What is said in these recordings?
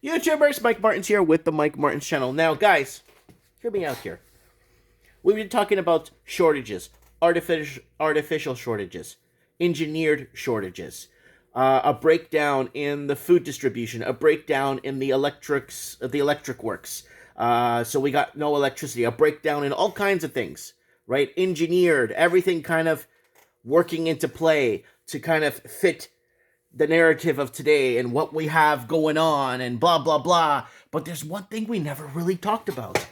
YouTubers, Mike Martins here with the Mike Martins channel. Now, guys, hear me out here. We've been talking about shortages, artificial shortages, engineered shortages, a breakdown in the food distribution, a breakdown in the electric works. So we got no electricity, a breakdown in all kinds of things, right? Engineered, everything kind of working into play to kind of fit the narrative of today and what we have going on and blah, blah, blah. But there's one thing we never really talked about.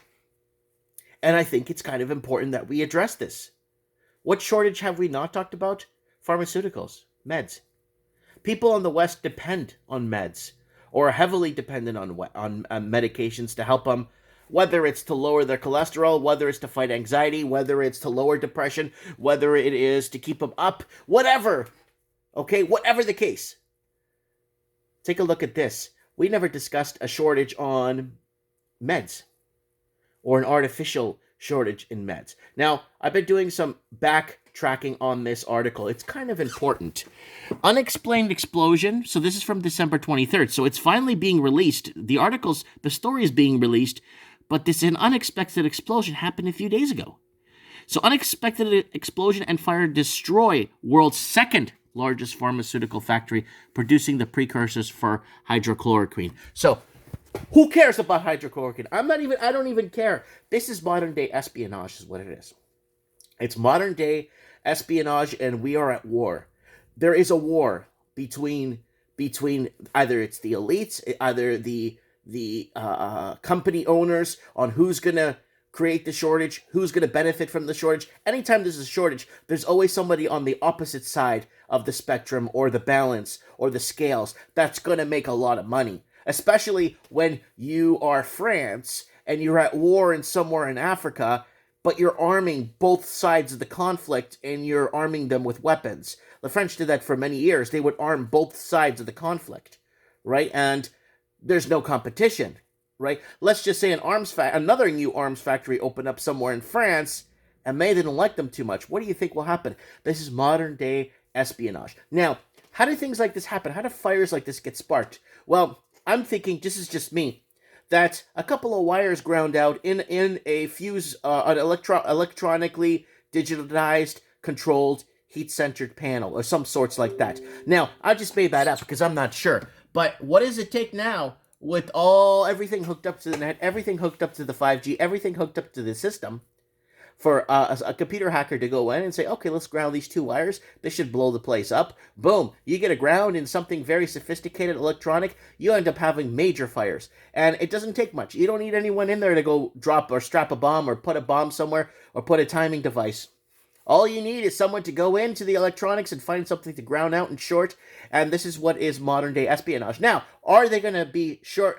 And I think it's kind of important that we address this. What shortage have we not talked about? Pharmaceuticals, meds. People in the West depend on meds or are heavily dependent on medications to help them, whether it's to lower their cholesterol, whether it's to fight anxiety, whether it's to lower depression, whether it is to keep them up, whatever. Okay, whatever the case. Take a look at this. We never discussed a shortage on meds or an artificial shortage in meds. Now, I've been doing some backtracking on this article. It's kind of important. Unexplained explosion. So this is from December 23rd. So it's finally being released. The story is being released, but an unexpected explosion happened a few days ago. So unexpected explosion and fire destroy world's second largest pharmaceutical factory producing the precursors for hydroxychloroquine. So, who cares about hydroxychloroquine? I don't even care. This is modern day espionage is what it is. It's modern day espionage and we are at war. There is a war between either it's the elites, either the company owners on who's going to create the shortage, who's going to benefit from the shortage. Anytime there's a shortage, there's always somebody on the opposite side of the spectrum or the balance or the scales that's going to make a lot of money. Especially when you are France and you're at war in somewhere in Africa, but you're arming both sides of the conflict and you're arming them with weapons. The French did that for many years. They would arm both sides of the conflict, right? And there's no competition. Right? Let's just say another new arms factory opened up somewhere in France, and they didn't like them too much. What do you think will happen? This is modern day espionage. Now, how do things like this happen? How do fires like this get sparked? Well, I'm thinking, this is just me, that a couple of wires ground out in a fuse, an electronically digitized, controlled, heat-centered panel, or some sorts like that. Now, I just made that up because I'm not sure. But what does it take now? With everything hooked up to the net, everything hooked up to the 5G, everything hooked up to the system, for a computer hacker to go in and say, okay, let's ground these two wires. This should blow the place up. Boom. You get a ground in something very sophisticated electronic, you end up having major fires. And it doesn't take much. You don't need anyone in there to go drop or strap a bomb or put a bomb somewhere or put a timing device. All you need is someone to go into the electronics and find something to ground out and short, and this is what is modern-day espionage. Now, are they going to be short?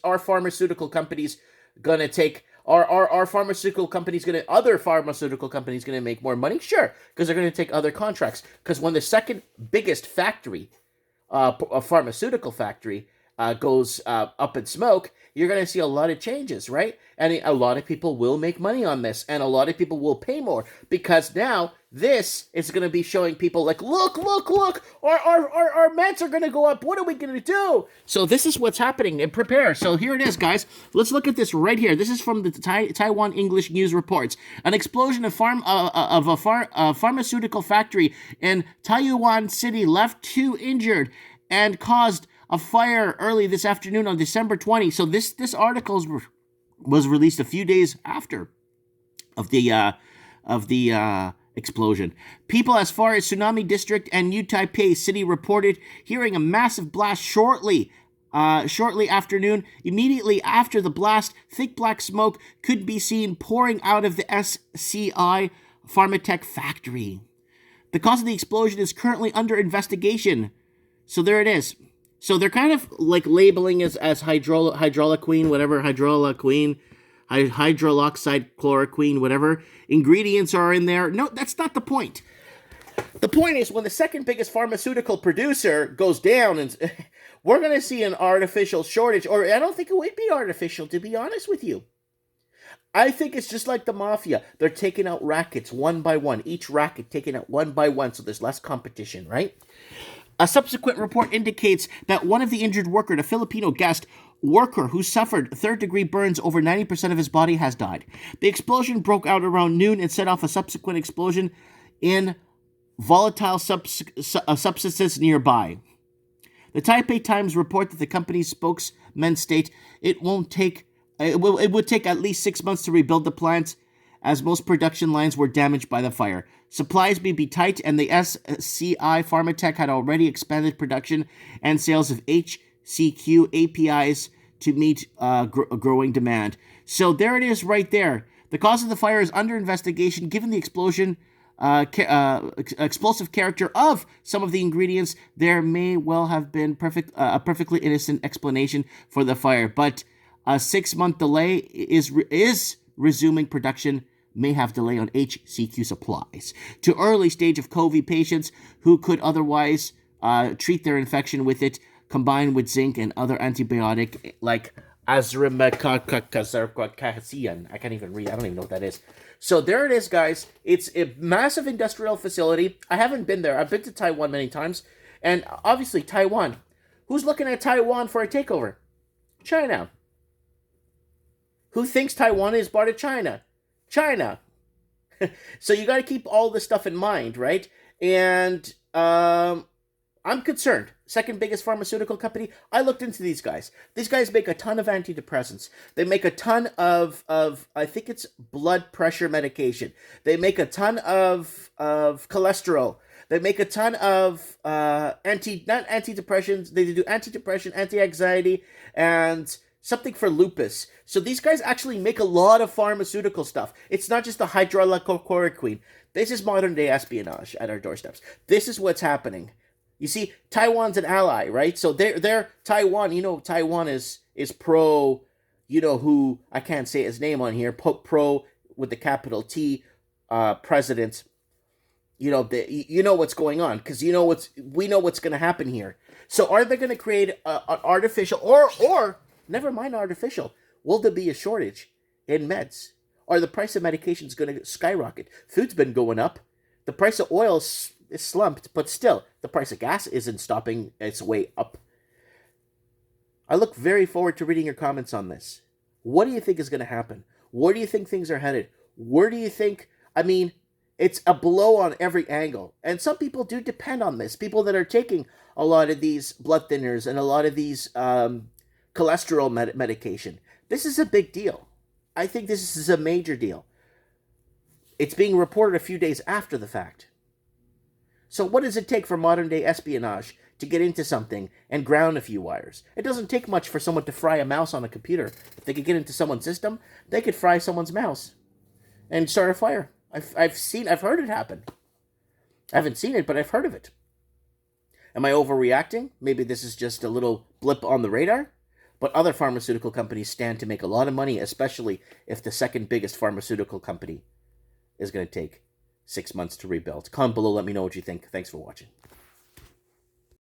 Are pharmaceutical companies going to take? Are pharmaceutical companies going to? Other pharmaceutical companies going to make more money? Sure, because they're going to take other contracts. Because when the second biggest factory, a pharmaceutical factory, goes up in smoke, you're going to see a lot of changes, right? And a lot of people will make money on this, and a lot of people will pay more, because now this is going to be showing people like, look, our meds are going to go up. What are we going to do? So this is what's happening, and prepare. So here it is, guys. Let's look at this right here. This is from the Taiwan English News Reports. An explosion of a pharmaceutical factory in Taoyuan City left 2 injured and caused a fire early this afternoon on December 20. So this article was released a few days after of the explosion. People as far as Tsunami District and New Taipei City reported hearing a massive blast shortly afternoon. Immediately after the blast, thick black smoke could be seen pouring out of the SCI Pharmtech factory. The cause of the explosion is currently under investigation. So there it is. So they're kind of like labeling as hydroxychloroquine, whatever, hydroxychloroquine, hydroxide chloroquine, whatever ingredients are in there. No, that's not the point. The point is when the second biggest pharmaceutical producer goes down, and we're going to see an artificial shortage, or I don't think it would be artificial, to be honest with you. I think it's just like the mafia. They're taking out rackets one by one, each racket taken out one by one, so there's less competition, right? A subsequent report indicates that one of the injured worker, the Filipino guest, worker who suffered third-degree burns over 90% of his body has died. The explosion broke out around noon and set off a subsequent explosion in volatile substances nearby. The Taipei Times report that the company's spokesmen state it would take at least 6 months to rebuild the plant, as most production lines were damaged by the fire. Supplies may be tight, and the SCI Pharmtech had already expanded production and sales of HCQ APIs to meet growing demand. So there it is right there. The cause of the fire is under investigation, given the explosive character of some of the ingredients. There may well have been a perfectly innocent explanation for the fire, but a 6-month delay is resuming production may have delay on HCQ supplies to early stage of COVID patients who could otherwise treat their infection with it, combined with zinc and other antibiotic like azromycin. I can't even read. I don't even know what that is. So there it is, guys. It's a massive industrial facility. I haven't been there. I've been to Taiwan many times. And obviously, Taiwan. Who's looking at Taiwan for a takeover? China. Who thinks Taiwan is part of China? China. So you got to keep all this stuff in mind, right? And I'm concerned. Second biggest pharmaceutical company. I looked into these guys. These guys make a ton of antidepressants. They make a ton of I think it's blood pressure medication. They make a ton of cholesterol. They make a ton of not antidepressants. They do antidepressant, anti-anxiety, and something for lupus. So these guys actually make a lot of pharmaceutical stuff. It's not just the hydroxychloroquine. This is modern day espionage at our doorsteps. This is what's happening. You see, Taiwan's an ally, right? So they're Taiwan. You know, Taiwan is pro. You know who? I can't say his name on here. Pro with the capital T, president. You know what's going on, because we know what's going to happen here. So are they going to create an artificial or never mind artificial? Will there be a shortage in meds? Are the price of medications going to skyrocket? Food's been going up. The price of oil is slumped, but still, the price of gas isn't stopping its way up. I look very forward to reading your comments on this. What do you think is going to happen? Where do you think things are headed? Where do you think, it's a blow on every angle. And some people do depend on this. People that are taking a lot of these blood thinners and a lot of these cholesterol medication. This is a big deal. I think this is a major deal. It's being reported a few days after the fact. So what does it take for modern day espionage to get into something and ground a few wires? It doesn't take much for someone to fry a mouse on a computer. If they could get into someone's system, they could fry someone's mouse and start a fire. I've heard it happen. I haven't seen it, but I've heard of it. Am I overreacting? Maybe this is just a little blip on the radar. But other pharmaceutical companies stand to make a lot of money, especially if the second biggest pharmaceutical company is going to take 6 months to rebuild. Comment below, let me know what you think. Thanks for watching.